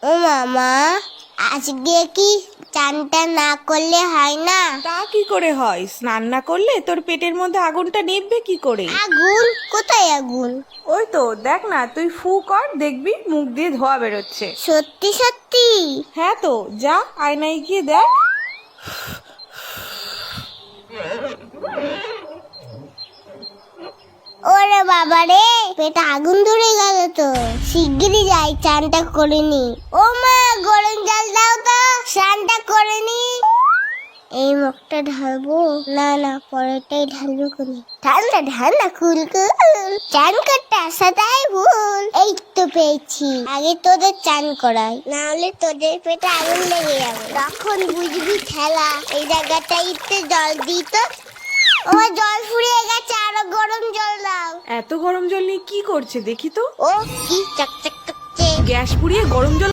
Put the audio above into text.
ও মামা, আজকে কি চানটা না করলে হয় না? তা কি করে হয়? স্নান না করলে তোর পেটের মধ্যে আগুনটা নিভবে কি করে? আগুন? কোথায় আগুন? ওই তো দেখ না, তুই ফু কর, দেখবি মুখ দিয়ে ধোঁয়া বেরোচ্ছে। সত্যি সত্যি? হ্যাঁ তো, যা আয়নায় গিয়ে দেখ। ওরে বাবা রে, পেটে আগুন ধরে গেল তো। শিগগিরই যাই, চানটা করে নি। ও মা, গরম জল দাও তো, স্নানটা করে নি। এই মুখটা ঢালবো না, না পরেরটাই ঢালবো কোনি। ঠান্ডা ঠান্ডা কুলকুল, চান করতে আসাটাই ভুল। এই তো পেয়েছি, আগে তোদের চান করাই, না হলে তোদের পেটে আগুন লেগে যাবে। তখন বুঝবি খেলা। এই জায়গাটাইতে জল দিই তো। ও জল ফুরিয়ে গেছে, আরো গরম জল দাও। এত গরম জল নিয়ে কি করছে দেখি তো। ও কি চকচক করছে। গ্যাস পুড়িয়ে গরম জল